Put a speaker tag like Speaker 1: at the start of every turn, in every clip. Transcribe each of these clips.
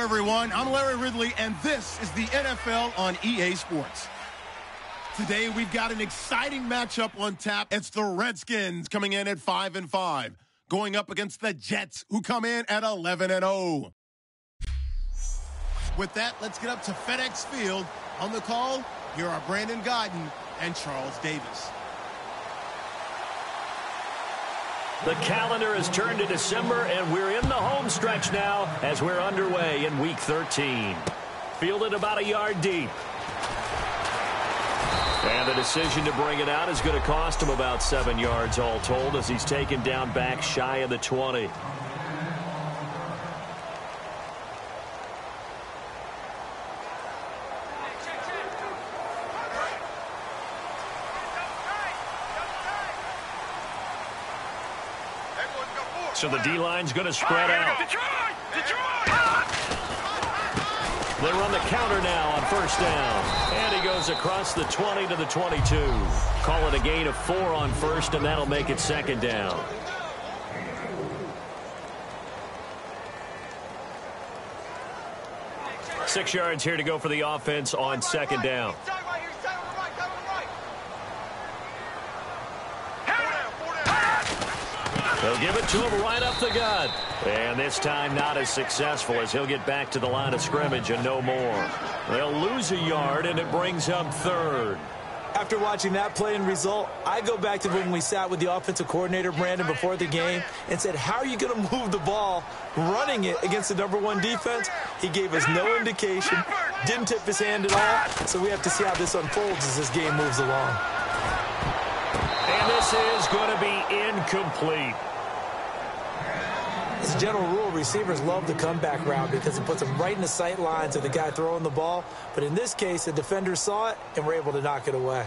Speaker 1: everyone. I'm Larry Ridley, and this is the NFL on EA Sports. Today, we've got an exciting matchup on tap. It's the Redskins coming in at 5-5, going up against the Jets, who come in at 11-0. With that, let's get up to FedEx Field. On the call, here are Brandon Godden and Charles Davis.
Speaker 2: The calendar has turned to December, and we're in the home stretch now as we're underway in Week 13. Fielded about a yard deep. And the decision to bring it out is going to cost him about 7 yards all told as he's taken down back shy of the 20. So the D-line's going to spread out. They run the counter now on first down. And he goes across the 20 to the 22. Call it a gain of 4 on first, and that'll make it second down. Six yards here to go for the offense on second down. They'll give it to him right up the gut. And this time not as successful as he'll get back to the line of scrimmage and no more. They'll lose a yard, and it brings up third.
Speaker 3: After watching that play and result, I go back to when we sat with the offensive coordinator, Brandon, before the game and said, how are you going to move the ball running it against the #1 defense? He gave us no indication, didn't tip his hand at all, so we have to see how this unfolds as this game moves along.
Speaker 2: And this is going to be incomplete.
Speaker 3: As a general rule, receivers love the comeback route because it puts them right in the sight lines of the guy throwing the ball. But in this case, the defender saw it and were able to knock it away.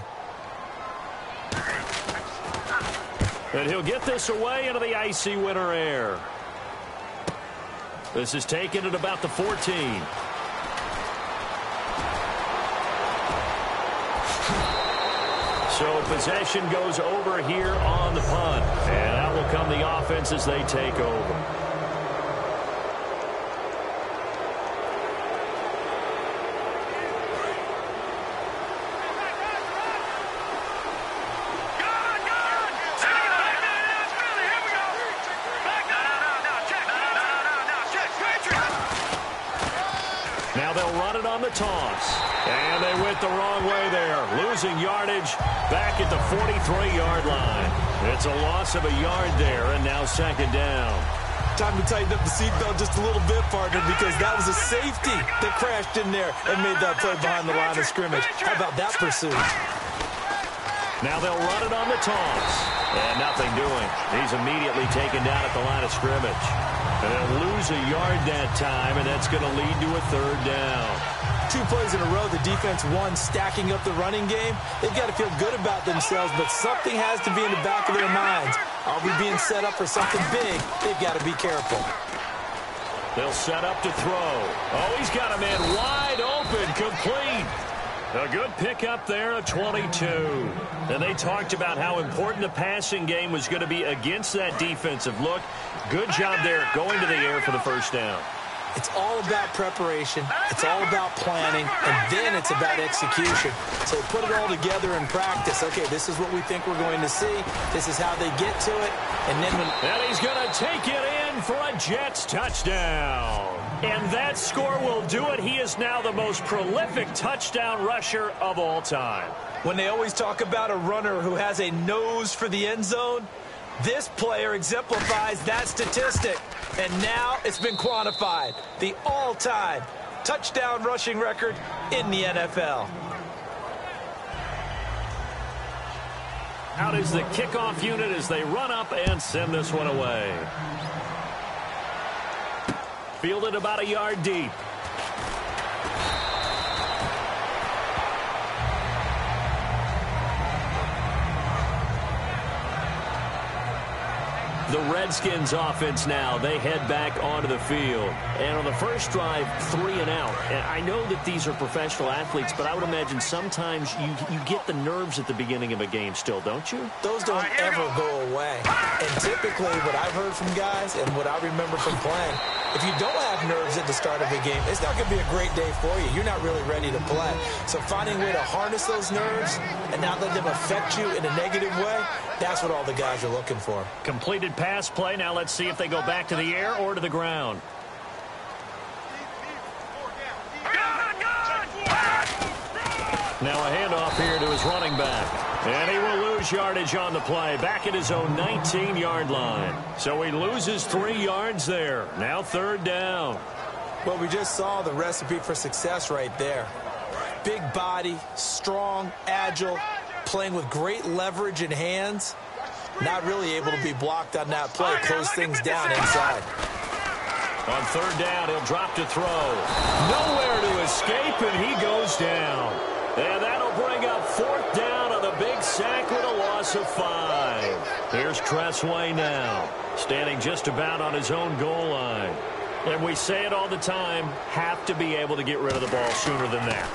Speaker 2: And he'll get this away into the icy winter air. This is taken at about the 14. So possession goes over here on the punt. And out will come the offense as they take over. Now they'll run it on the toss. And they went the wrong way there. Losing yardage back at the 43-yard line. It's a loss of a yard there, and now second down.
Speaker 3: Time to tighten up the seatbelt just a little bit, partner, because that was a safety that crashed in there and made that play behind the line of scrimmage. How about that pursuit?
Speaker 2: Now they'll run it on the toss. And nothing doing. He's immediately taken down at the line of scrimmage. And they'll lose a yard that time, and that's going to lead to a third down.
Speaker 3: 2 plays in a row, the defense won, stacking up the running game. They've got to feel good about themselves, but something has to be in the back of their minds. Are we being set up for something big? They've got to be careful.
Speaker 2: They'll set up to throw. Oh, he's got a man wide open, complete. A good pickup there at 22. And they talked about how important the passing game was going to be against that defensive look. Good job there going to the air for the first down.
Speaker 3: It's all about preparation. It's all about planning. And then it's about execution. So put it all together in practice. Okay, this is what we think we're going to see. This is how they get to it. And then
Speaker 2: and he's going to take it in for a Jets touchdown. And that score will do it. He is now the most prolific touchdown rusher of all time.
Speaker 3: When they always talk about a runner who has a nose for the end zone, this player exemplifies that statistic. And now it's been quantified. The all-time touchdown rushing record in the NFL.
Speaker 2: Out is the kickoff unit as they run up and send this one away. Fielded about a yard deep. The Redskins offense now, they head back onto the field. And on the first drive, 3 and out. And I know that these are professional athletes, but I would imagine sometimes you get the nerves at the beginning of a game still, don't you?
Speaker 3: Those don't ever go away. And typically what I've heard from guys and what I remember from playing, if you don't have nerves at the start of a game, it's not going to be a great day for you. You're not really ready to play. So finding a way to harness those nerves and not let them affect you in a negative way, that's what all the guys are looking for.
Speaker 2: Completed pass play. Now let's see if they go back to the air or to the ground. Now a handoff here to his running back. And he will lose yardage on the play. Back at his own 19-yard line. So he loses 3 yards there. Now 3rd down.
Speaker 3: Well, we just saw the recipe for success right there. Big body, strong, agile, playing with great leverage in hands. Not really able to be blocked on that play. Close things down inside.
Speaker 2: On 3rd down, he'll drop to throw. Nowhere to escape, and he goes down. And that'll bring up 4th down on a big sack with a loss of 5. Here's Tressway now, standing just about on his own goal line. And we say it all the time, have to be able to get rid of the ball sooner than that.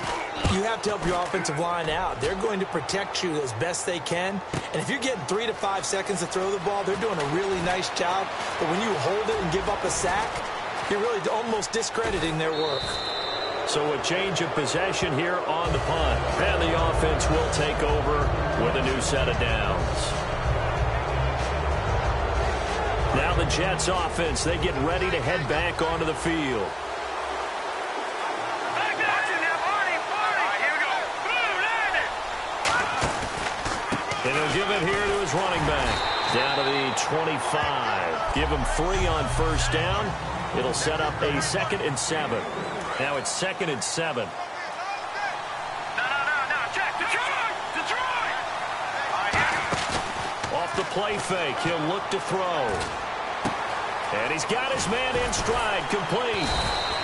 Speaker 3: You have to help your offensive line out. They're going to protect you as best they can. And if you're getting 3 to 5 seconds to throw the ball, they're doing a really nice job. But when you hold it and give up a sack, you're really almost discrediting their work.
Speaker 2: So a change of possession here on the punt. And the offense will take over with a new set of downs. Now the Jets offense, they get ready to head back onto the field. And he'll give it here to his running back. Down to the 25. Give him 3 on 1st down. It'll set up a 2nd and 7. Now it's 2nd and 7.
Speaker 4: No, check, Detroit!
Speaker 2: Off the play fake, he'll look to throw. And he's got his man in stride, complete.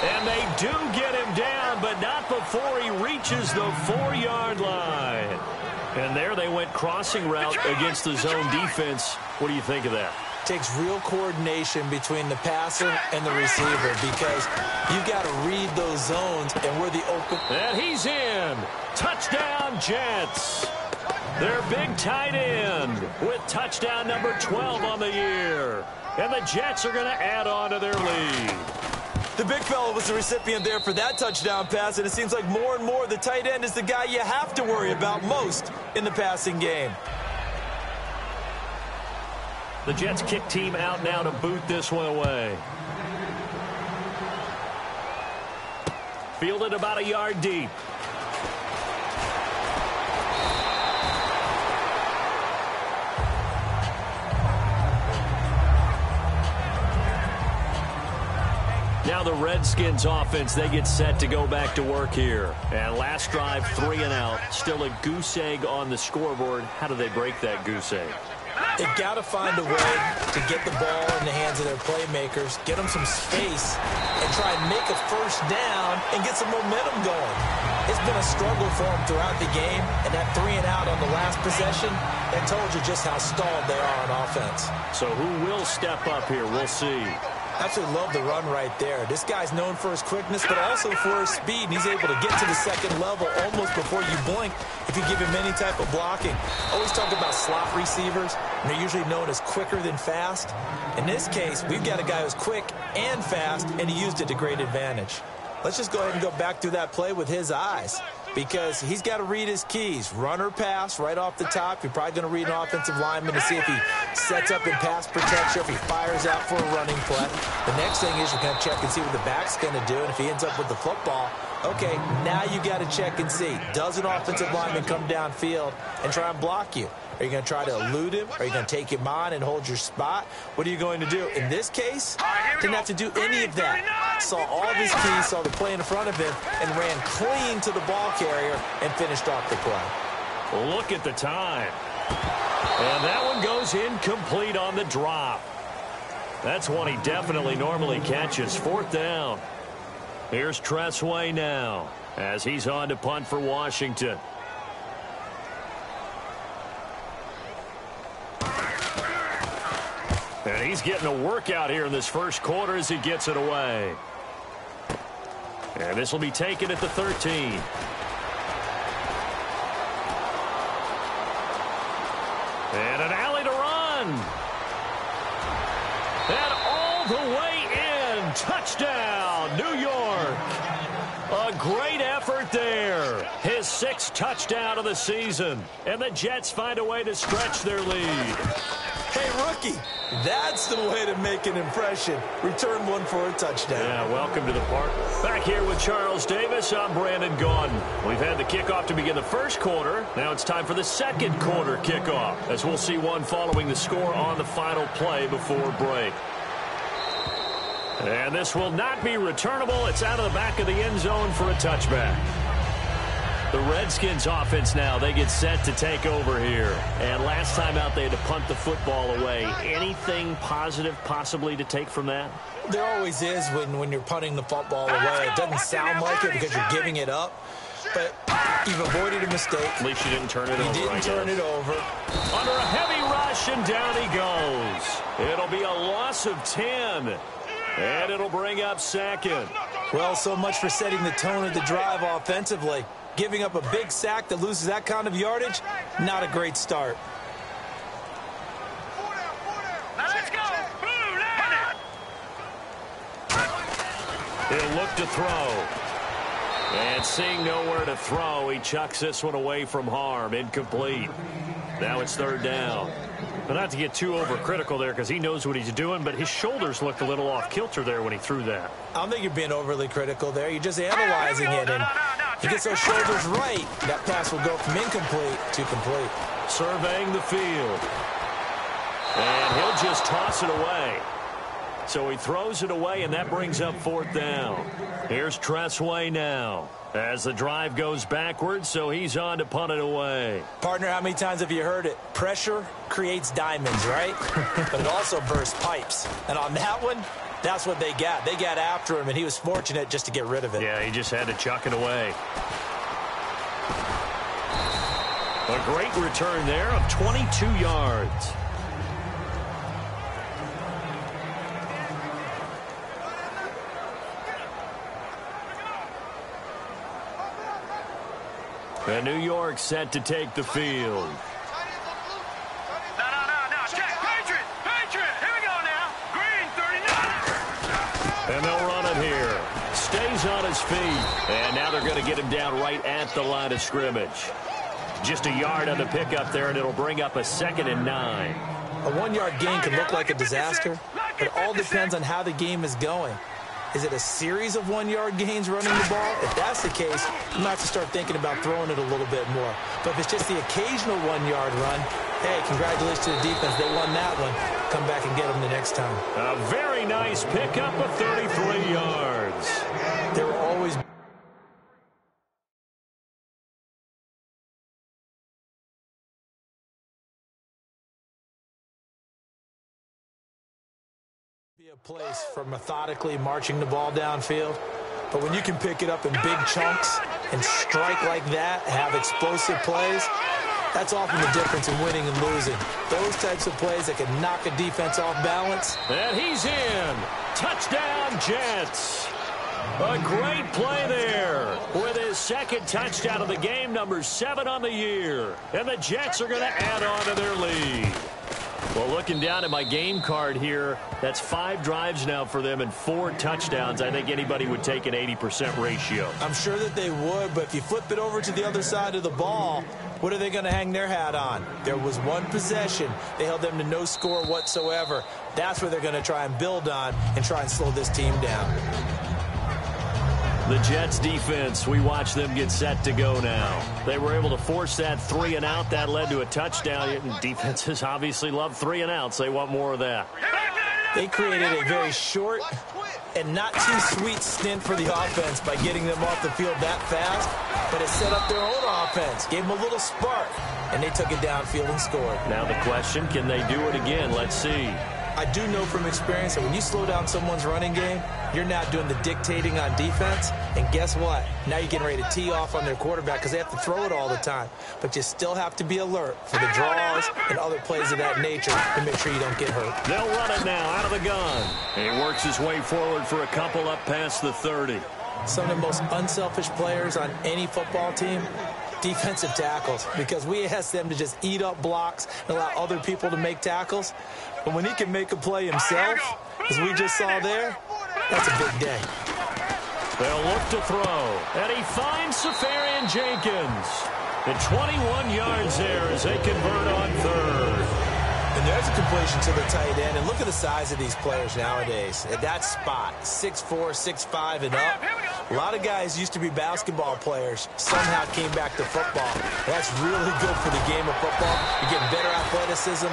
Speaker 2: And they do get him down, but not before he reaches the 4-yard line. And there they went crossing route against the zone defense. What do you think of that?
Speaker 3: Takes real coordination between the passer and the receiver because you've got to read those zones and where the open.
Speaker 2: And he's in. Touchdown, Jets. Their big tight end with touchdown number 12 on the year. And the Jets are going to add on to their lead.
Speaker 3: The big fella was the recipient there for that touchdown pass, and it seems like more and more the tight end is the guy you have to worry about most in the passing game.
Speaker 2: The Jets kick team out now to boot this one away. Fielded about a yard deep. Now the Redskins offense, they get set to go back to work here. And last drive, 3 and out. Still a goose egg on the scoreboard. How do they break that goose egg?
Speaker 3: They've got to find a way to get the ball in the hands of their playmakers, get them some space, and try and make a 1st down and get some momentum going. It's been a struggle for them throughout the game, and that 3 and out on the last possession, that told you just how stalled they are on offense.
Speaker 2: So who will step up here? We'll see.
Speaker 3: Absolutely love the run right there. This guy's known for his quickness, but also for his speed. And he's able to get to the 2nd level almost before you blink if you give him any type of blocking. Always talk about slot receivers, and they're usually known as quicker than fast. In this case, we've got a guy who's quick and fast, and he used it to great advantage. Let's just go ahead and go back through that play with his eyes because he's got to read his keys. Run or pass right off the top. You're probably going to read an offensive lineman to see if he sets up in pass protection, if he fires out for a running play. The next thing is you're going to check and see what the back's going to do, and if he ends up with the football, okay, now you got to check and see. Does an offensive lineman come downfield and try and block you? Are you going to try to elude him? Are you going to take him on and hold your spot? What are you going to do? In this case, didn't have to do any of that. Saw all of his keys, saw the play in front of him, and ran clean to the ball carrier and finished off the play.
Speaker 2: Look at the time. And that one goes incomplete on the drop. That's one he definitely normally catches. 4th down. Here's Tressway now as he's on to punt for Washington. And he's getting a workout here in this first quarter as he gets it away. And this will be taken at the 13. And an alley to run. And all the way in. and touchdown, New York. A great effort there. His 6th touchdown of the season. And the Jets find a way to stretch their lead.
Speaker 3: Hey, rookie, that's the way to make an impression. Return one for a touchdown.
Speaker 2: Yeah, welcome to the park. Back here with Charles Davis, I'm Brandon Gaudin. We've had the kickoff to begin the first quarter. Now it's time for the second quarter kickoff, as we'll see one following the score on the final play before break. And this will not be returnable. It's out of the back of the end zone for a touchback. The Redskins offense now, they get set to take over here. And last time out, they had to punt the football away. Anything positive possibly to take from that?
Speaker 3: There always is when you're punting the football away. It doesn't sound like it because you're giving it up. But you've avoided a mistake.
Speaker 2: At least you didn't turn it over.
Speaker 3: You didn't turn it over.
Speaker 2: Under a heavy rush, and down he goes. It'll be a loss of 10. And it'll bring up second.
Speaker 3: Well, so much for setting the tone of the drive offensively. Giving up a big sack that loses that kind of yardage, not a great start.
Speaker 4: Now let's go. Blue, down.
Speaker 2: He'll look to throw. And seeing nowhere to throw, he chucks this one away from harm. Incomplete. Now it's 3rd down. But not to get too overcritical there because he knows what he's doing, but his shoulders looked a little off kilter there when he threw that.
Speaker 3: I don't think you're being overly critical there. You're just analyzing it, and he gets those shoulders right. That pass will go from incomplete to complete.
Speaker 2: Surveying the field. And he'll just toss it away. So he throws it away, and that brings up 4th down. Here's Tressway now as the drive goes backwards, so he's on to punt it away.
Speaker 3: Partner, how many times have you heard it? Pressure creates diamonds, right? But it also bursts pipes. And on that one, that's what they got. They got after him, and he was fortunate just to get rid of it.
Speaker 2: Yeah, he just had to chuck it away. A great return there of 22 yards. And New York set to take the field.
Speaker 4: No. Check. Patriot. Here we go now. Green, 39.
Speaker 2: And they'll run it here. Stays on his feet. And now they're going to get him down right at the line of scrimmage. Just a yard on the pickup there, and it'll bring up a 2nd and 9.
Speaker 3: A 1-yard gain can look like a disaster. It all depends on how the game is going. Is it a series of 1-yard gains running the ball? If that's the case, you might have to start thinking about throwing it a little bit more. But if it's just the occasional 1-yard run, hey, congratulations to the defense. They won that one. Come back and get them the next time.
Speaker 2: A very nice pickup of 33 yards.
Speaker 3: There will always be a place for methodically marching the ball downfield. But when you can pick it up in big chunks and strike like that, have explosive plays, that's often the difference in winning and losing. Those types of plays that can knock a defense off balance.
Speaker 2: And he's in. Touchdown, Jets. A great play there with his 2nd touchdown of the game, number 7 on the year. And the Jets are going to add on to their lead. Well, looking down at my game card here, that's 5 drives now for them and 4 touchdowns. I think anybody would take an 80% ratio.
Speaker 3: I'm sure that they would, but if you flip it over to the other side of the ball, what are they going to hang their hat on? There was one possession. They held them to no score whatsoever. That's where they're going to try and build on and try and slow this team down.
Speaker 2: The Jets defense, we watch them get set to go now. They were able to force that 3 and out. That led to a touchdown. Defenses obviously love 3 and outs. They want more of that.
Speaker 3: They created a very short and not too sweet stint for the offense by getting them off the field that fast, but it set up their own offense, gave them a little spark, and they took it downfield and scored.
Speaker 2: Now the question, can they do it again? Let's see.
Speaker 3: I do know from experience that when you slow down someone's running game, you're not doing the dictating on defense. And guess what? Now you're getting ready to tee off on their quarterback because they have to throw it all the time. But you still have to be alert for the draws and other plays of that nature to make sure you don't get hurt.
Speaker 2: They'll run it now out of the gun. And he works his way forward for a couple up past the 30.
Speaker 3: Some of the most unselfish players on any football team, defensive tackles, because we ask them to just eat up blocks and allow other people to make tackles. But when he can make a play himself, as we just saw there, That's a big day.
Speaker 2: They'll look to throw, and he finds Safarian Jenkins. And 21 yards there as they convert on third.
Speaker 3: And there's a completion to the tight end. And look at the size of these players nowadays. At that spot, 6'4", 6'5", and up. A lot of guys used to be basketball players, somehow came back to football. That's really good for the game of football. You're getting better athleticism,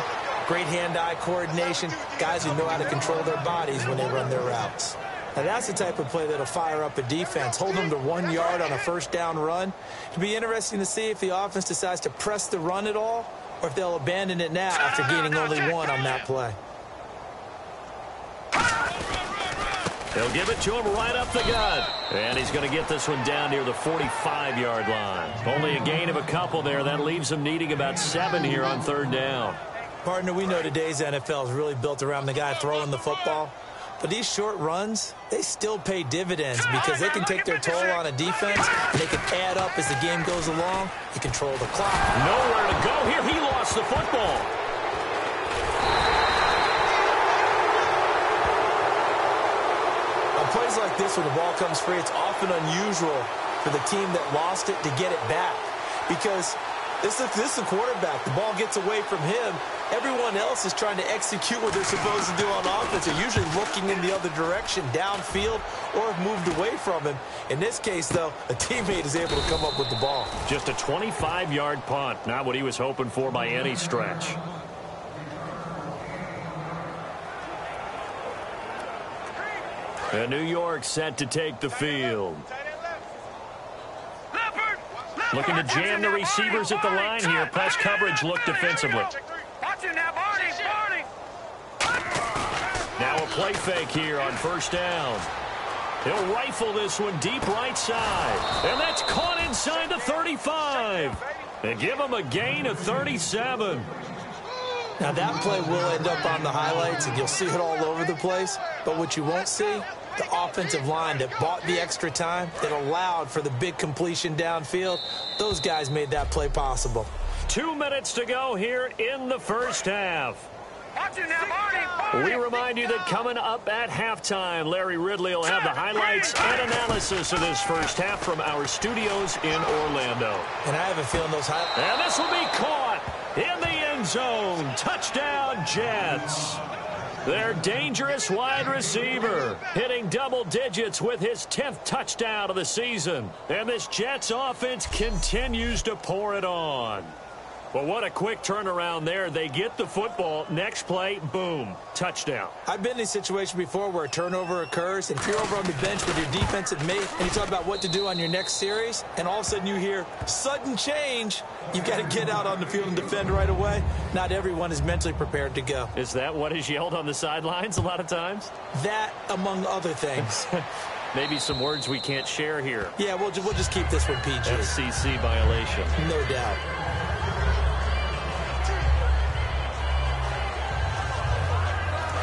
Speaker 3: great hand-eye coordination, guys who know how to control their bodies when they run their routes. Now, that's the type of play that'll fire up a defense, hold them to 1 yard on a first down run. It'll be interesting to see if the offense decides to press the run at all or if they'll abandon it now after gaining only one on that play.
Speaker 2: They'll give it to him right up the gut. And he's going to get this one down near the 45-yard line. Only a gain of a couple there. That leaves him needing about 7 here on third down.
Speaker 3: Partner, we know today's NFL is really built around the guy throwing the football. But these short runs, they still pay dividends because they can take their toll on a defense, and they can add up as the game goes along. They control the clock.
Speaker 2: Nowhere to go here. He lost the football.
Speaker 3: On plays like this, when the ball comes free, it's often unusual for the team that lost it to get it back because this is the quarterback. The ball gets away from him. Everyone else is trying to execute what they're supposed to do on offense. They're usually looking in the other direction, downfield, or have moved away from him. In this case, though, a teammate is able to come up with the ball.
Speaker 2: Just a 25-yard punt. Not what he was hoping for by any stretch. And New York set to take the field. Looking to jam the receivers at the line here. Press coverage look defensively. Now a play fake here on first down. He'll rifle this one deep right side. And that's caught inside the 35. And give him a gain of 37.
Speaker 3: Now that play will end up on the highlights, and you'll see it all over the place. But what you won't see, the offensive line that bought the extra time, that allowed for the big completion downfield, those guys made that play possible.
Speaker 2: 2 minutes to go here in the first half. We remind you that coming up at halftime, Larry Ridley will have the highlights and analysis of this first half from our studios in Orlando.
Speaker 3: And I have a feeling those highlights.
Speaker 2: And this will be caught in the end zone. Touchdown, Jets. Their dangerous wide receiver hitting double digits with his 10th touchdown of the season. And this Jets offense continues to pour it on. Well, what a quick turnaround there. They get the football. Next play, boom, touchdown.
Speaker 3: I've been in a situation before where a turnover occurs, and if you're over on the bench with your defensive mate and you talk about what to do on your next series, and all of a sudden you hear sudden change, you've got to get out on the field and defend right away. Not everyone is mentally prepared to go.
Speaker 2: Is that what is yelled on the sidelines a lot of times?
Speaker 3: That, among other things.
Speaker 2: Maybe some words we can't share here.
Speaker 3: Yeah, we'll just keep this one PG.
Speaker 2: FCC violation.
Speaker 3: No doubt.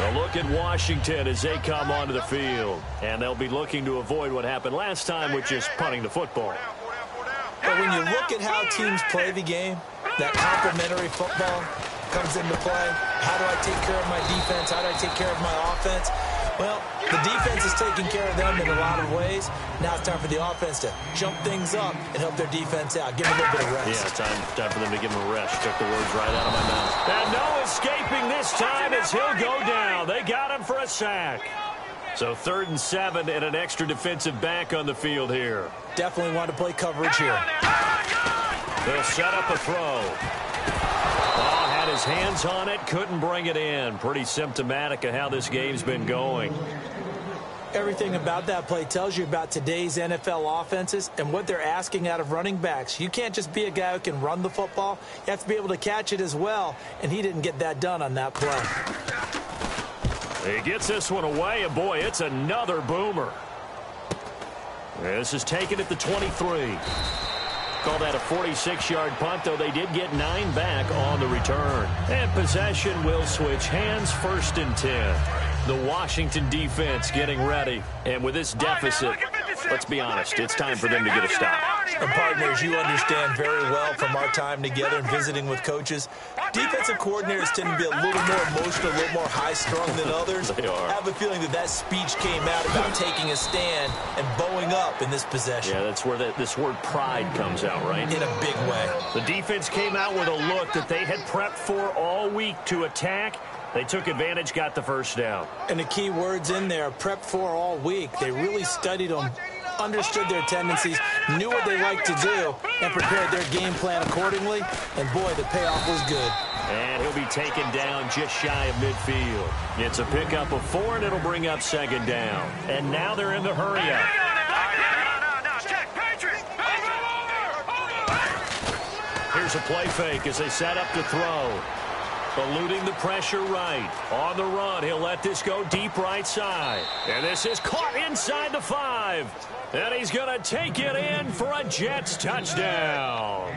Speaker 2: A look at Washington as they come onto the field. And they'll be looking to avoid what happened last time, which is punting the football.
Speaker 3: But when you look at how teams play the game, that complementary football comes into play. How do I take care of my defense? How do I take care of my offense? Well, the defense is taking care of them in a lot of ways. Now it's time for the offense to jump things up and help their defense out. Give them a little bit of rest.
Speaker 2: Yeah, time for them to give them a rest. Took the words right out of my mouth. And no escaping this time as he'll go down. They got him for a sack. So 3rd and 7 and an extra defensive back on the field here.
Speaker 3: Definitely want to play coverage here.
Speaker 2: They'll set up a throw. Oh, had his hands on it, couldn't bring it in. Pretty symptomatic of how this game's been going.
Speaker 3: Everything about that play tells you about today's NFL offenses and what they're asking out of running backs. You can't just be a guy who can run the football. You have to be able to catch it as well, and he didn't get that done on that play.
Speaker 2: He gets this one away, and boy, it's another boomer. This is taken at the 23. Call that a 46-yard punt, though they did get 9 back on the return. And possession will switch hands, 1st and 10. The Washington defense getting ready. And with this deficit, let's be honest, it's time for them to get a stop.
Speaker 3: And partners, you understand very well from our time together and visiting with coaches, defensive coordinators tend to be a little more emotional, a little more high-strung than others.
Speaker 2: They are.
Speaker 3: I have a feeling that speech came out about taking a stand and bowing up in this possession.
Speaker 2: Yeah, that's where this word pride comes out, right?
Speaker 3: In a big way.
Speaker 2: The defense came out with a look that they had prepped for all week to attack. They took advantage, got the first down.
Speaker 3: And the key words in there, prepped for all week. They really studied them, understood their tendencies, knew what they liked to do, and prepared their game plan accordingly. And, boy, the payoff was good.
Speaker 2: And he'll be taken down just shy of midfield. It's a pickup of 4, and it'll bring up second down. And now they're in the hurry-up. Here's a play fake as they set up to throw. Eluding the pressure right. On the run, he'll let this go deep right side. And this is caught inside the 5. And he's going to take it in for a Jets touchdown.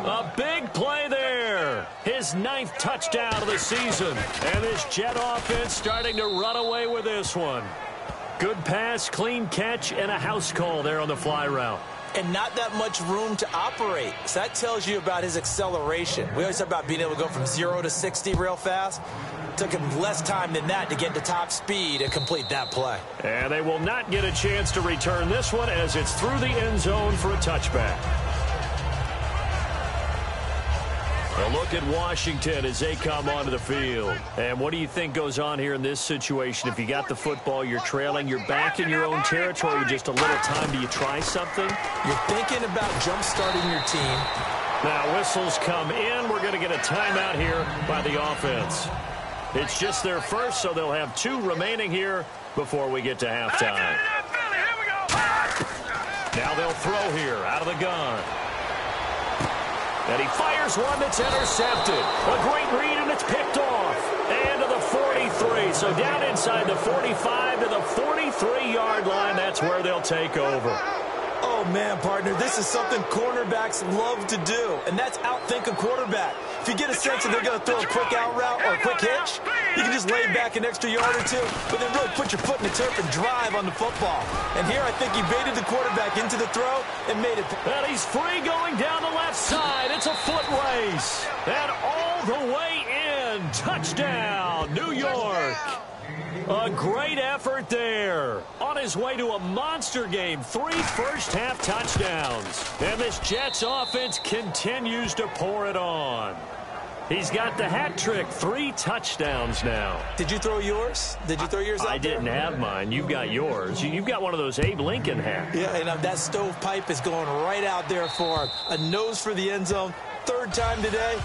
Speaker 2: A big play there. His 9th touchdown of the season. And this Jet offense starting to run away with this one. Good pass, clean catch, and a house call there on the fly route.
Speaker 3: And not that much room to operate. So that tells you about his acceleration. We always talk about being able to go from 0 to 60 real fast. It took him less time than that to get to top speed and complete that play.
Speaker 2: And they will not get a chance to return this one as it's through the end zone for a touchback. A look at Washington as they come onto the field. And what do you think goes on here in this situation? If you got the football, you're trailing, you're back in your own territory with just a little time. Do you try something?
Speaker 3: You're thinking about jump-starting your team.
Speaker 2: Now whistles come in. We're going to get a timeout here by the offense. It's just their first, so they'll have 2 remaining here before we get to halftime. Now they'll throw here out of the gun. And he fires one that's intercepted. A great read, and it's picked off. And to the 43. So down inside the 45 to the 43-yard line. That's where they'll take over.
Speaker 3: Oh, man, partner, this is something cornerbacks love to do, and that's outthink a quarterback. If you get a sense that they're going to throw a quick out route or a quick hitch, you can just lay back an extra yard or 2, but then really put your foot in the turf and drive on the football. And here I think he baited the quarterback into the throw and made it.
Speaker 2: And he's free going down the left side. It's a foot race. And all the way in. Touchdown, New York. A great effort there. On his way to a monster game. 3 first-half touchdowns. And this Jets offense continues to pour it on. He's got the hat trick. 3 touchdowns now.
Speaker 3: Did you throw yours? Did you throw yours out
Speaker 2: I didn't have mine. You've got yours. You've got one of those Abe Lincoln hats.
Speaker 3: Yeah, and that stovepipe is going right out there for him. A nose for the end zone. 3rd time today.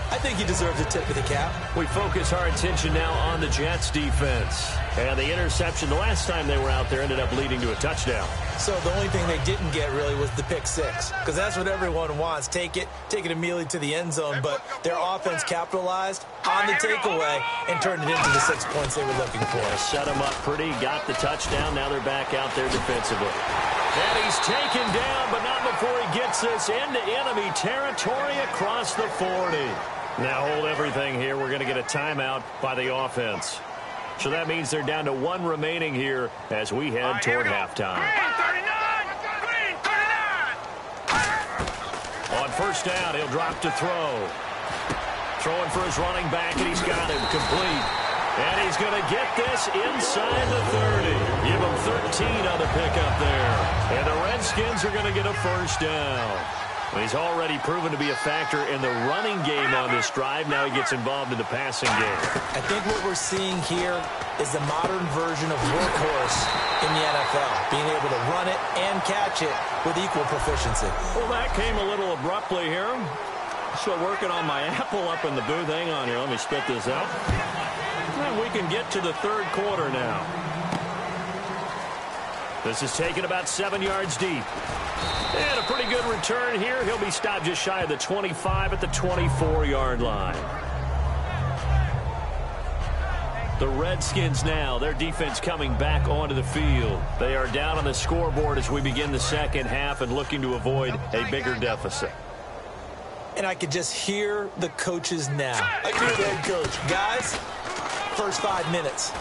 Speaker 3: I think he deserves a tip of the cap.
Speaker 2: We focus our attention now on the Jets defense. And the interception the last time they were out there ended up leading to a touchdown.
Speaker 3: So the only thing they didn't get really was the pick 6. Because that's what everyone wants. Take it immediately to the end zone. But their offense capitalized on the takeaway and turned it into the 6 points they were looking for.
Speaker 2: Set them up pretty, got the touchdown. Now they're back out there defensively. And he's taken down, but not before he gets this into enemy territory across the 40. Now hold everything here. We're going to get a timeout by the offense. So that means they're down to 1 remaining here as we head toward halftime.
Speaker 4: Green 39.
Speaker 2: On first down, he'll drop to throw. Throwing for his running back, and he's got him complete. And he's going to get this inside the 30. Give him 13 on the pickup there. And the Redskins are going to get a first down. He's already proven to be a factor in the running game on this drive. Now he gets involved in the passing game.
Speaker 3: I think what we're seeing here is the modern version of workhorse in the NFL, being able to run it and catch it with equal proficiency.
Speaker 2: Well, that came a little abruptly here. Still working on my apple up in the booth. Hang on here. Let me spit this out. And we can get to the 3rd quarter now. This is taken about 7 yards deep. And a pretty good return here. He'll be stopped just shy of the 25 at the 24-yard line. The Redskins now, their defense coming back onto the field. They are down on the scoreboard as we begin the second half and looking to avoid a bigger deficit.
Speaker 3: And I could just hear the coaches now. I hear the head coach. Guys, first 5 minutes.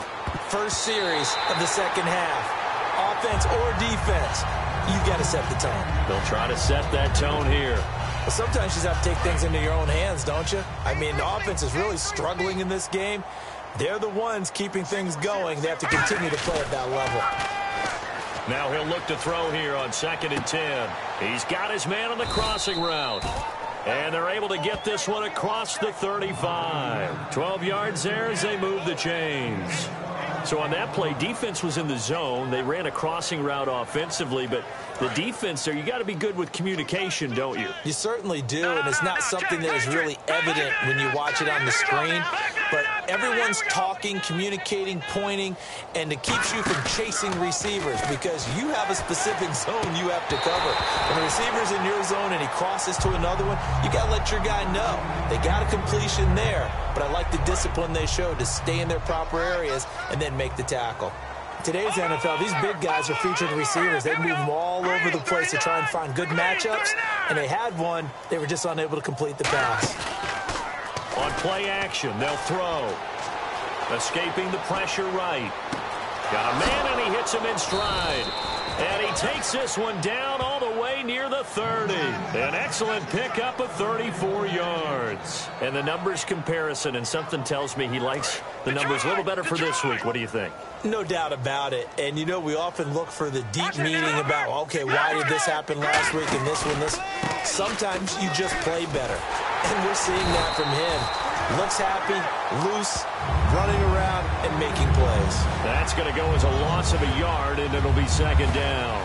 Speaker 3: First series of the second half. Offense or defense. you've got to set the tone.
Speaker 2: They'll try to set that tone here.
Speaker 3: But sometimes you just have to take things into your own hands, don't you? I mean, the offense is really struggling in this game. They're the ones keeping things going. They have to continue to play at that level.
Speaker 2: Now he'll look to throw here on 2nd and 10. He's got his man on the crossing route. And they're able to get this one across the 35. 12 yards there as they move the chains. So on that play, defense was in the zone. They ran a crossing route offensively, but the defense there, you got to be good with communication, don't you?
Speaker 3: You certainly do, and it's not something that is really evident when you watch it on the screen. But everyone's talking, communicating, pointing, and it keeps you from chasing receivers because you have a specific zone you have to cover. When the receiver's in your zone and he crosses to another one, you got to let your guy know. They got a completion there, but I like the discipline they showed to stay in their proper areas and then make the tackle. Today's NFL, these big guys are featured receivers. They move them all over the place to try and find good matchups, and they had one. They were just unable to complete the pass.
Speaker 2: On play action, they'll throw. Escaping the pressure right. Got a man, and he hits him in stride. And he takes this one down all the way near the 30. An excellent pickup of 34 yards. And the numbers comparison, and something tells me he likes the numbers a little better for this week. What do you think?
Speaker 3: No doubt about it. And, you know, we often look for the deep meaning about, okay, why did this happen last week and this one, this. Sometimes you just play better. And we're seeing that from him. Looks happy, loose, running around, and making plays.
Speaker 2: That's going to go as a loss of a yard, and it'll be 2nd down.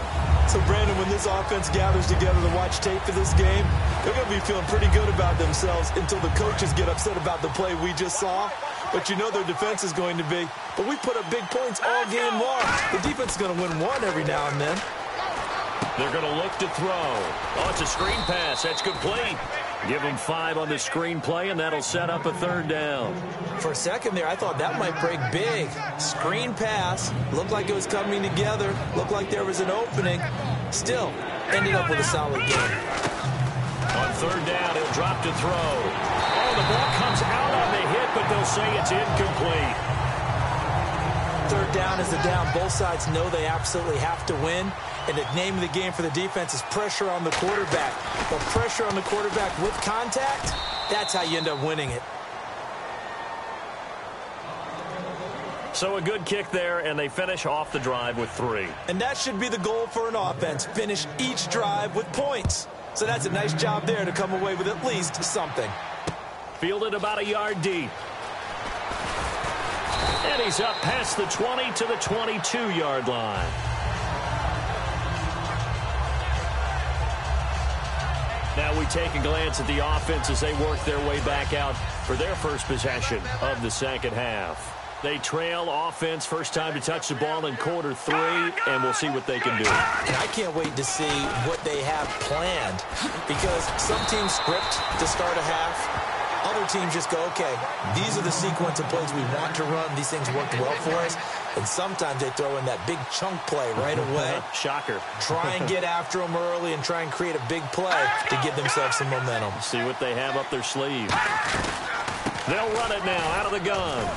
Speaker 3: So, Brandon, when this offense gathers together to watch tape for this game, they're going to be feeling pretty good about themselves until the coaches get upset about the play we just saw. But you know their defense is going to be, but we put up big points all game long. The defense is going to win one every now and then.
Speaker 2: They're going to look to throw. Oh, it's a screen pass. That's complete. Give them 5 on the screen play, and that'll set up a 3rd down.
Speaker 3: For a second there, I thought that might break big. Screen pass. Looked like it was coming together. Looked like there was an opening. Still, ended up with a solid game.
Speaker 2: On 3rd down, he'll drop to throw. Oh, the ball comes out on the hit, but they'll say it's incomplete.
Speaker 3: 3rd down is the down. Both sides know they absolutely have to win. And the name of the game for the defense is pressure on the quarterback. But pressure on the quarterback with contact, that's how you end up winning it.
Speaker 2: So a good kick there, and they finish off the drive with 3.
Speaker 3: And that should be the goal for an offense. Finish each drive with points. So that's a nice job there to come away with at least something.
Speaker 2: Fielded about a yard deep. And he's up past the 20 to the 22-yard line. Now we take a glance at the offense as they work their way back out for their first possession of the 2nd half. They trail offense, first time to touch the ball in quarter 3, and we'll see what they can do.
Speaker 3: And I can't wait to see what they have planned, because some teams script to start a half. Other teams just go, okay, these are the sequence of plays we want to run. These things worked well for us. And sometimes they throw in that big chunk play right away.
Speaker 2: Shocker.
Speaker 3: Try and get after them early and try and create a big play to give themselves some momentum.
Speaker 2: See what they have up their sleeve. They'll run it now out of the gun.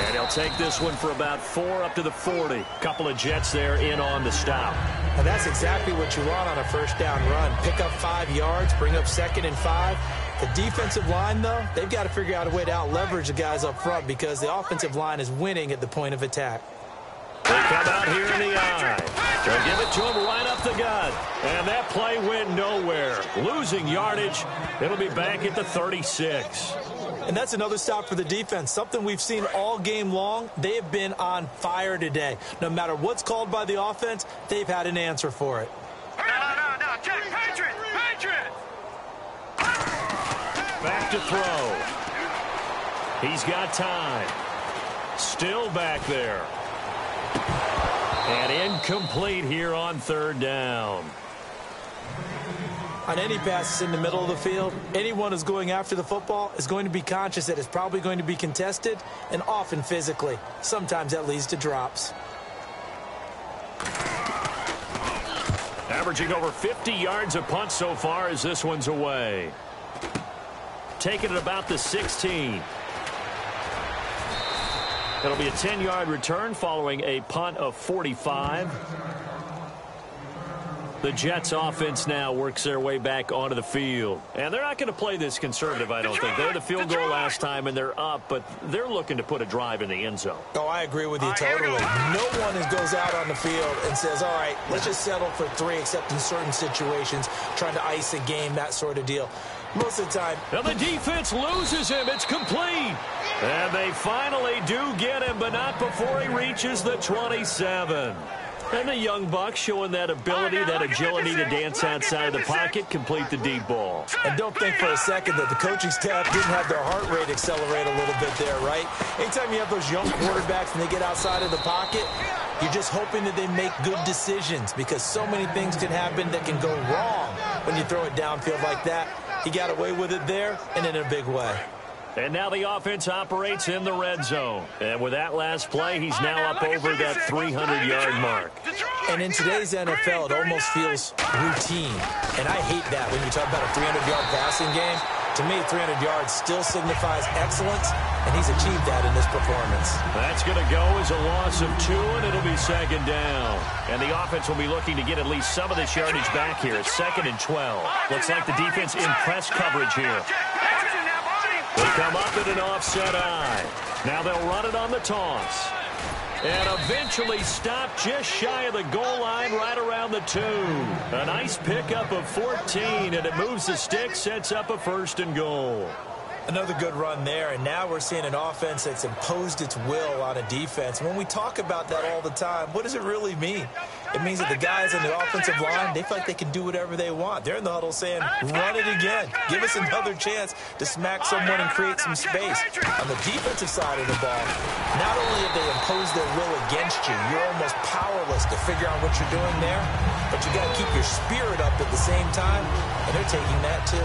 Speaker 2: And he'll take this one for about 4 up to the 40. Couple of Jets there in on the stop.
Speaker 3: And that's exactly what you want on a first down run. Pick up 5 yards, bring up 2nd and 5. The defensive line, though, they've got to figure out a way to out-leverage the guys up front because the offensive line is winning at the point of attack.
Speaker 2: They come out here in the eye. They'll give it to him right up the gut. And that play went nowhere. Losing yardage. It'll be back at the 36.
Speaker 3: And that's another stop for the defense. Something we've seen all game long. They have been on fire today. No matter what's called by the offense, they've had an answer for it.
Speaker 4: No. Check. Patriot.
Speaker 2: Back to throw. He's got time. Still back there. And incomplete here on 3rd down.
Speaker 3: On any passes in the middle of the field, anyone who's going after the football is going to be conscious that it's probably going to be contested and often physically. Sometimes that leads to drops.
Speaker 2: Averaging over 50 yards a punt so far as this one's away. Taking it about the 16. It'll be a 10-yard return following a punt of 45. The Jets offense now works their way back onto the field. And they're not going to play this conservative, I don't think. They had a field goal last time, and they're up, but they're looking to put a drive in the end zone.
Speaker 3: Oh, I agree with you totally. No one goes out on the field and says, all right, let's just settle for 3, except in certain situations, trying to ice a game, that sort of deal. Most of the time.
Speaker 2: And the defense loses him. It's complete. And they finally do get him, but not before he reaches the 27. And the young buck showing that ability, that agility to dance outside of the pocket, complete the deep ball.
Speaker 3: And don't think for a second that the coaching staff didn't have their heart rate accelerate a little bit there, right? Anytime you have those young quarterbacks and they get outside of the pocket, you're just hoping that they make good decisions, because so many things can happen that can go wrong when you throw it downfield like that. He got away with it there and in a big way.
Speaker 2: And now the offense operates in the red zone. And with that last play, he's now up over that 300-yard mark.
Speaker 3: And in today's NFL, it almost feels routine. And I hate that when you talk about a 300-yard passing game. To me, 300 yards still signifies excellence, and he's achieved that in this performance.
Speaker 2: That's going to go as a loss of 2, and it'll be second down. And the offense will be looking to get at least some of this yardage back here. It's 2nd and 12. Looks like the defense in press coverage here. They come up in an offset eye. Now they'll run it on the toss. And eventually stop just shy of the goal line right around the 2. A nice pickup of 14, and it moves the stick, sets up a 1st and goal.
Speaker 3: Another good run there, and now we're seeing an offense that's imposed its will on a defense. When we talk about that all the time, what does it really mean? It means that the guys on the offensive line, they feel like they can do whatever they want. They're in the huddle saying, run it again. Give us another chance to smack someone and create some space. On the defensive side of the ball, not only have they imposed their will against you, you're almost powerless to figure out what you're doing there, but you got to keep your spirit up at the same time, and they're taking that too.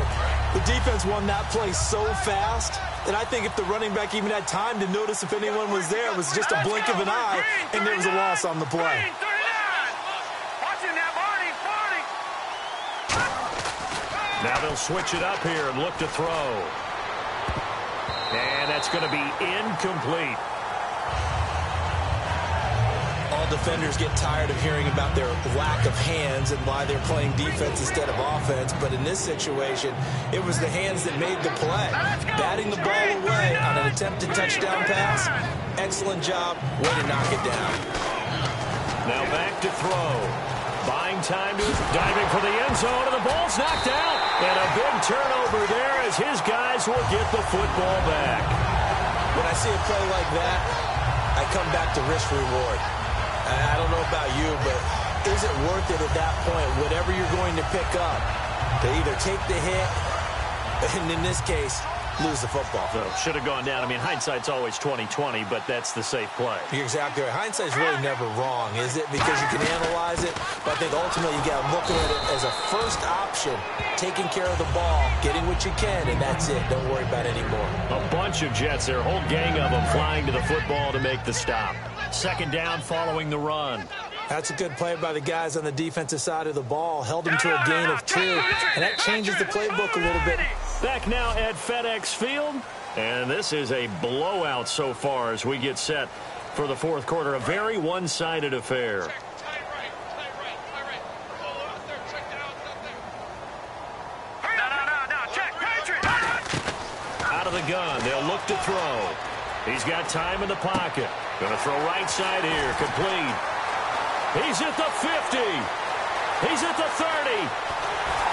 Speaker 3: The defense won that play so fast that I think if the running back even had time to notice if anyone was there, it was just a blink of an eye, and there was a loss on the play.
Speaker 2: Now they'll switch it up here and look to throw. And that's going to be incomplete.
Speaker 3: All defenders get tired of hearing about their lack of hands and why they're playing defense instead of offense. But in this situation, it was the hands that made the play. Batting the ball away on an attempted touchdown pass. Excellent job. Way to knock it down.
Speaker 2: Now back to throw. Buying time to diving for the end zone, and the ball's knocked out. And a big turnover there as his guys will get the football back.
Speaker 3: When I see a play like that, I come back to risk reward. I don't know about you, but is it worth it at that point, whatever you're going to pick up, to either take the hit, and in this case, lose the football?
Speaker 2: So should have gone down. I mean, hindsight's always 20/20, but that's the safe play.
Speaker 3: You're exactly right. Hindsight's really never wrong, is it? Because you can analyze it, but I think ultimately you got to look at it as a first option, taking care of the ball, getting what you can, and that's it. Don't worry about it anymore.
Speaker 2: A bunch of Jets there, a whole gang of them flying to the football to make the stop. 2nd down following the run.
Speaker 3: That's a good play by the guys on the defensive side of the ball. Held them to a gain of 2, and that changes the playbook a little bit.
Speaker 2: Back now at FedEx Field, and this is a blowout so far as we get set for the 4th quarter. A very one-sided affair. Out of the gun, they'll look to throw. He's got time in the pocket. Going to throw right side here, complete. He's at the 50. He's at the 30.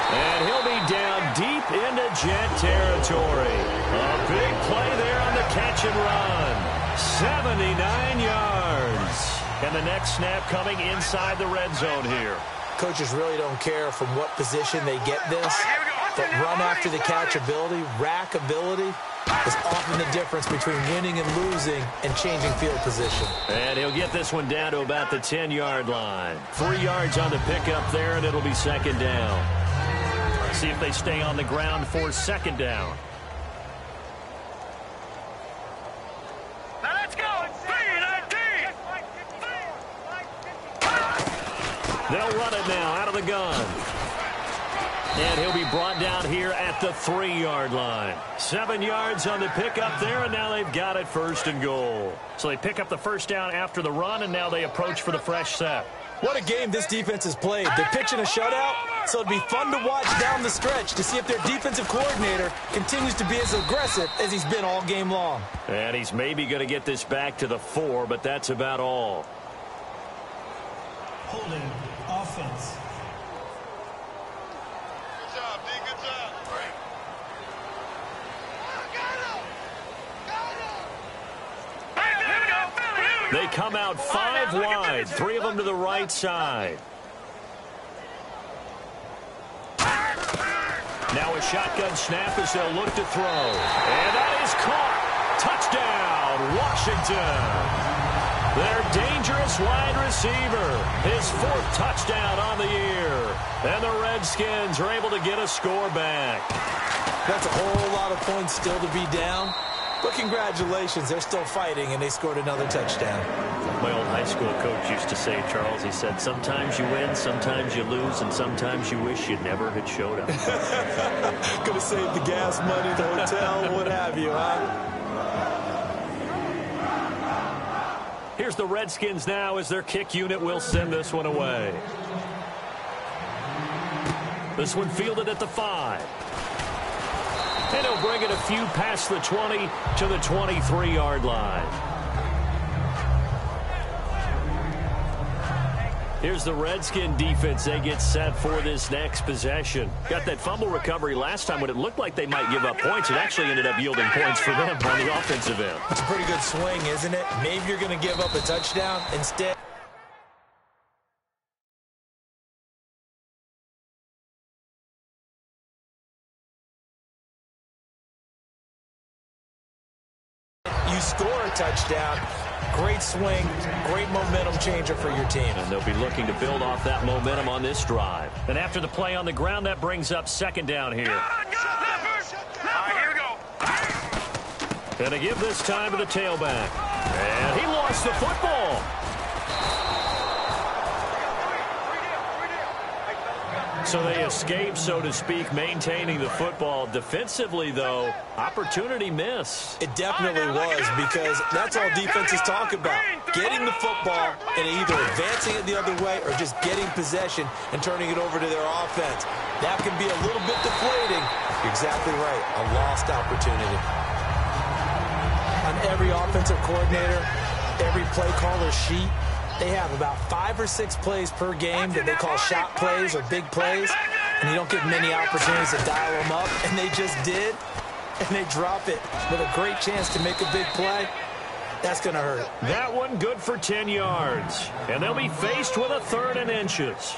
Speaker 2: And he'll be down deep into Jet territory. A big play there on the catch and run. 79 yards. And the next snap coming inside the red zone here.
Speaker 3: Coaches really don't care from what position they get this, but run after the catch ability, rack ability, is often the difference between winning and losing and changing field position.
Speaker 2: And he'll get this one down to about the 10-yard line. 3 yards on the pickup there, and it'll be 2nd down. See if they stay on the ground for 2nd down.
Speaker 4: Now let's go. 3-19.
Speaker 2: They'll run it now out of the gun. And he'll be brought down here at the 3-yard line. 7 yards on the pickup there, and now they've got it 1st and goal. So they pick up the 1st down after the run, and now they approach for the fresh set.
Speaker 3: What a game this defense has played. They're pitching a shutout, so it'll be fun to watch down the stretch to see if their defensive coordinator continues to be as aggressive as he's been all game long.
Speaker 2: And he's maybe going to get this back to the 4, but that's about all.
Speaker 5: Holding offense.
Speaker 4: Good job, D. Good job.
Speaker 2: They come out 5 wide, 3 of them to the right side. Now a shotgun snap as they'll look to throw. And that is caught. Touchdown, Washington. Their dangerous wide receiver. His 4th touchdown on the year. And the Redskins are able to get a score back.
Speaker 3: That's a whole lot of points still to be down. But congratulations, they're still fighting, and they scored another touchdown.
Speaker 2: My old high school coach used to say, Charles, he said, sometimes you win, sometimes you lose, and sometimes you wish you never had showed up.
Speaker 3: Could have saved the gas money, the hotel, what have you, huh?
Speaker 2: Here's the Redskins now as their kick unit will send this one away. This one fielded at the 5. And he'll bring it a few past the 20 to the 23-yard line. Here's the Redskin defense. They get set for this next possession. Got that fumble recovery last time when it looked like they might give up points. It actually ended up yielding points for them on the offensive end.
Speaker 3: It's a pretty good swing, isn't it? Maybe you're going to give up a touchdown instead. You score a touchdown, great swing, great momentum changer for your team.
Speaker 2: And they'll be looking to build off that momentum on this drive. And after the play on the ground, that brings up 2nd down here.
Speaker 4: All right, here we go.
Speaker 2: And to give this time to the tailback. And he lost the football. So they escape, so to speak, maintaining the football. Defensively, though, opportunity missed.
Speaker 3: It definitely was, because that's all defenses talk about. Getting the football and either advancing it the other way or just getting possession and turning it over to their offense. That can be a little bit deflating. You're exactly right. A lost opportunity. On every offensive coordinator, every play caller sheet, they have about 5 or 6 plays per game that they call shot plays or big plays, and you don't get many opportunities to dial them up, and they just did, and they drop it with a great chance to make a big play. That's going to hurt.
Speaker 2: That one good for 10 yards, and they'll be faced with a 3rd and inches.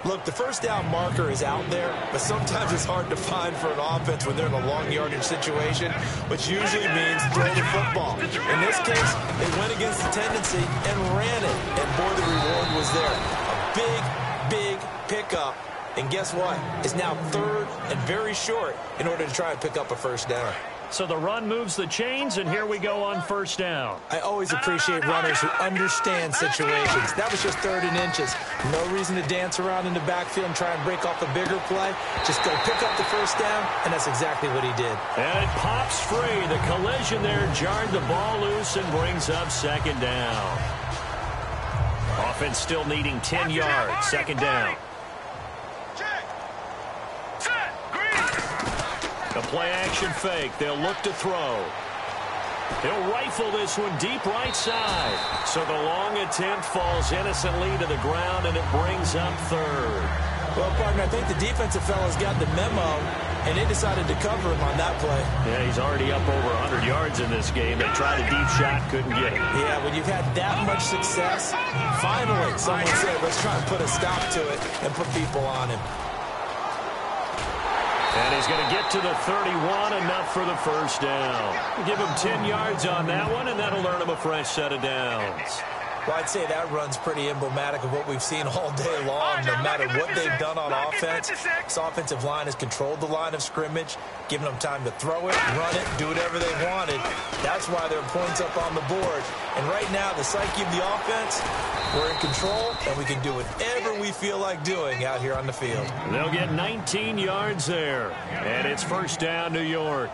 Speaker 3: Look, the first down marker is out there, but sometimes it's hard to find for an offense when they're in a long yardage situation, which usually means throw the football. In this case, they went against the tendency and ran it, and boy, the reward was there. A big, big pickup, and guess what? It's now 3rd and very short in order to try and pick up a 1st down.
Speaker 2: So the run moves the chains, and here we go on 1st down.
Speaker 3: I always appreciate runners who understand situations. That was just 3rd and inches. No reason to dance around in the backfield and try and break off a bigger play. Just go pick up the 1st down, and that's exactly what he did.
Speaker 2: And it pops free. The collision there jarred the ball loose and brings up 2nd down. Offense still needing 10 yards. 2nd down. A play-action fake. They'll look to throw. He'll rifle this one deep right side. So the long attempt falls innocently to the ground, and it brings up 3rd.
Speaker 3: Well, partner, I think the defensive fellas got the memo, and they decided to cover him on that play.
Speaker 2: Yeah, he's already up over 100 yards in this game. They tried a deep shot, couldn't get it.
Speaker 3: Yeah, when you've had that much success, finally someone said, let's try and put a stop to it and put people on him.
Speaker 2: And he's going to get to the 31, enough for the 1st down. Give him 10 yards on that one, and that'll earn him a fresh set of downs.
Speaker 3: Well, I'd say that run's pretty emblematic of what we've seen all day long. No matter what they've done on offense, this offensive line has controlled the line of scrimmage, given them time to throw it, run it, do whatever they wanted. That's why there are points up on the board. And right now, the psyche of the offense, we're in control, and we can do whatever we feel like doing out here on the field.
Speaker 2: They'll get 19 yards there, and it's 1st down, New York.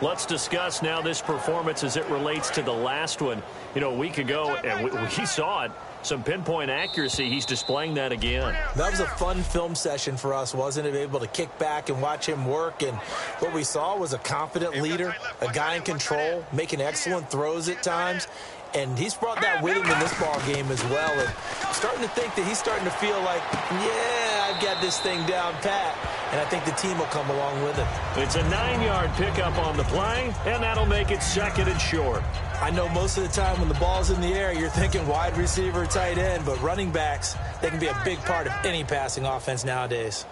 Speaker 2: Let's discuss now this performance as it relates to the last one. You know, a week ago, and we saw it. Some pinpoint accuracy. He's displaying that again.
Speaker 3: That was a fun film session for us, wasn't it? Able to kick back and watch him work. And what we saw was a confident leader, a guy in control, making excellent throws at times. And he's brought that with him in this ball game as well. And I'm starting to think that he's starting to feel like, yeah, I've got this thing down pat. And I think the team will come along with it.
Speaker 2: It's a 9-yard pickup on the play, and that'll make it 2nd and short.
Speaker 3: I know most of the time when the ball's in the air, you're thinking wide receiver, tight end, but running backs, they can be a big part of any passing offense nowadays.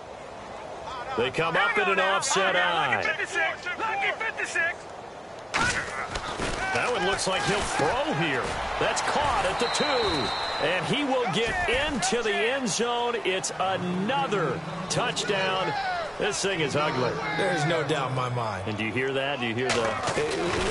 Speaker 2: They come up in an offset eye.
Speaker 4: Lucky 56.
Speaker 2: That one looks like he'll throw here. That's caught at the 2. And he will get into the end zone. It's another touchdown. This thing is ugly.
Speaker 3: There's no doubt in my mind.
Speaker 2: And do you hear that? Do you hear the...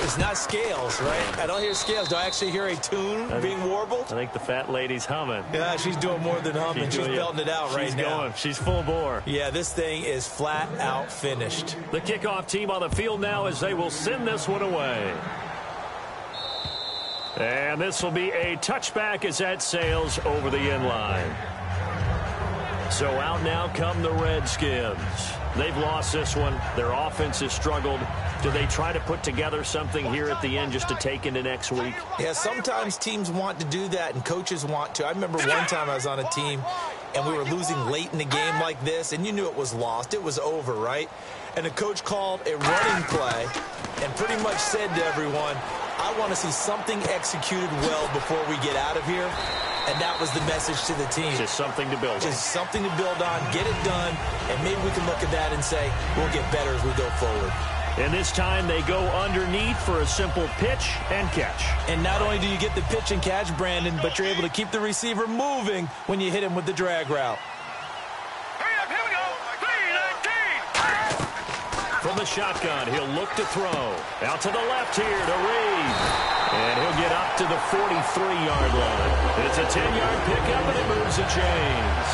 Speaker 3: It's not scales, right? I don't hear scales. Do I actually hear a tune being warbled?
Speaker 2: I think the fat lady's humming.
Speaker 3: Yeah, she's doing more than humming. She's belting it out right now.
Speaker 2: Going. She's full bore.
Speaker 3: Yeah, this thing is flat out finished.
Speaker 2: The kickoff team on the field now as they will send this one away. And this will be a touchback as that sails over the end line. So out now come the Redskins. They've lost this one. Their offense has struggled. Do they try to put together something here at the end just to take into next week?
Speaker 3: Yeah, sometimes teams want to do that and coaches want to. I remember one time I was on a team and we were losing late in the game like this, and you knew it was lost. It was over, right? And the coach called a running play and pretty much said to everyone, I want to see something executed well before we get out of here. And that was the message to the team.
Speaker 2: Just something to build on.
Speaker 3: Just something to build on, get it done, and maybe we can look at that and say, we'll get better as we go forward.
Speaker 2: And this time they go underneath for a simple pitch and catch.
Speaker 3: And not only do you get the pitch and catch, Brandon, but you're able to keep the receiver moving when you hit him with the drag route.
Speaker 4: Hurry up, here we go. 319.
Speaker 2: From the shotgun, he'll look to throw. Out to the left here to Reed. And he'll get up to the 43-yard line. It's a 10-yard pickup, and it moves the chains.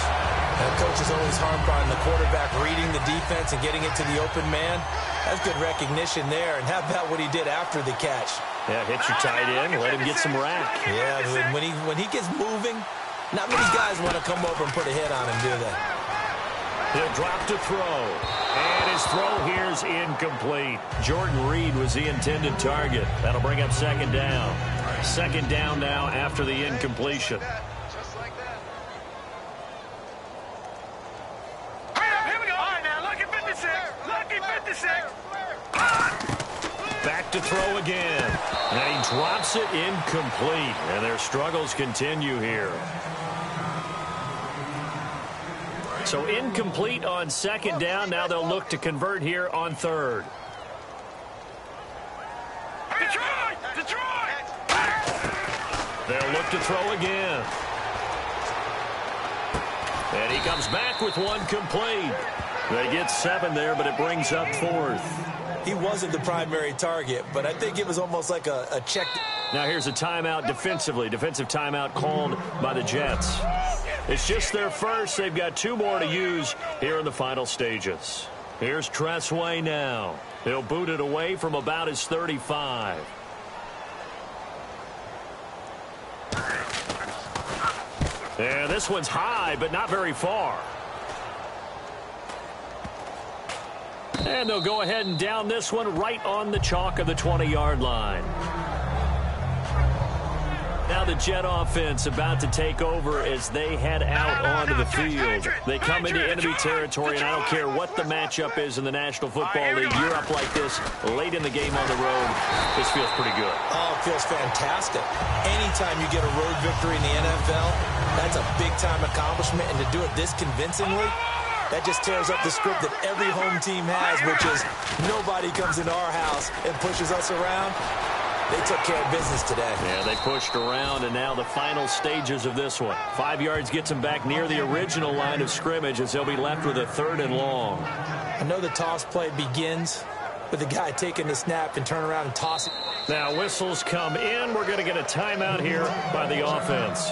Speaker 3: And coach is always harped on the quarterback reading the defense and getting it to the open man. That's good recognition there. And how about what he did after the catch?
Speaker 2: Yeah, hit your tight end, let him get some rack.
Speaker 3: Yeah, when he gets moving, not many guys want to come over and put a hit on him, do they?
Speaker 2: He'll drop to throw. And his throw here is incomplete. Jordan Reed was the intended target. That'll bring up 2nd down. 2nd down now after the incompletion.
Speaker 4: Just like that. Hurry up, here we go. All right, now, lucky 56. Lucky 56.
Speaker 2: Back to throw again. And he drops it incomplete. And their struggles continue here. So incomplete on 2nd down. Now they'll look to convert here on 3rd.
Speaker 4: Detroit! Detroit!
Speaker 2: They'll look to throw again. And he comes back with one complete. They get 7 there, but it brings up 4th.
Speaker 3: He wasn't the primary target, but I think it was almost like a check.
Speaker 2: Now here's a timeout defensively. Defensive timeout called by the Jets. It's just their first. They've got 2 more to use here in the final stages. Here's Tressway now. He'll boot it away from about his 35. And this one's high, but not very far. And they'll go ahead and down this one right on the chalk of the 20-yard line. Now the Jet offense about to take over as they head out onto the field. They come into enemy territory, and I don't care what the matchup is in the National Football League. You're up like this late in the game on the road. This feels pretty good.
Speaker 3: Oh, it feels fantastic. Anytime you get a road victory in the NFL, that's a big-time accomplishment, and to do it this convincingly, that just tears up the script that every home team has, which is nobody comes into our house and pushes us around. They took care of business today.
Speaker 2: Yeah, they pushed around, and now the final stages of this one. 5 yards gets them back near the original line of scrimmage as they'll be left with a 3rd and long.
Speaker 3: I know the toss play begins with the guy taking the snap and turn around and toss it.
Speaker 2: Now whistles come in. We're going to get a timeout here by the offense.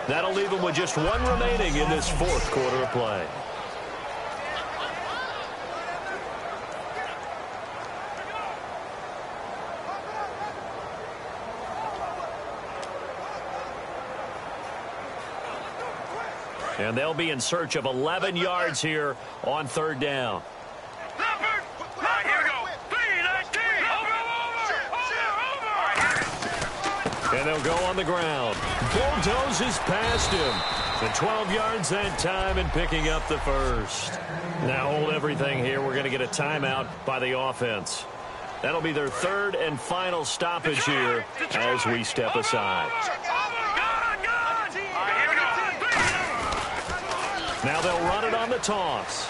Speaker 2: That'll leave them with just 1 remaining in this 4th quarter of play. And they'll be in search of 11 yards here on third down.
Speaker 4: Leopard! Right, here we go. 3-19. Over.
Speaker 2: And they'll go on the ground. Bulldozes past him. The 12 yards that time and picking up the first. Now hold everything here. We're going to get a timeout by the offense. That'll be their third and final stoppage here as we step aside. Now they'll run it on the toss.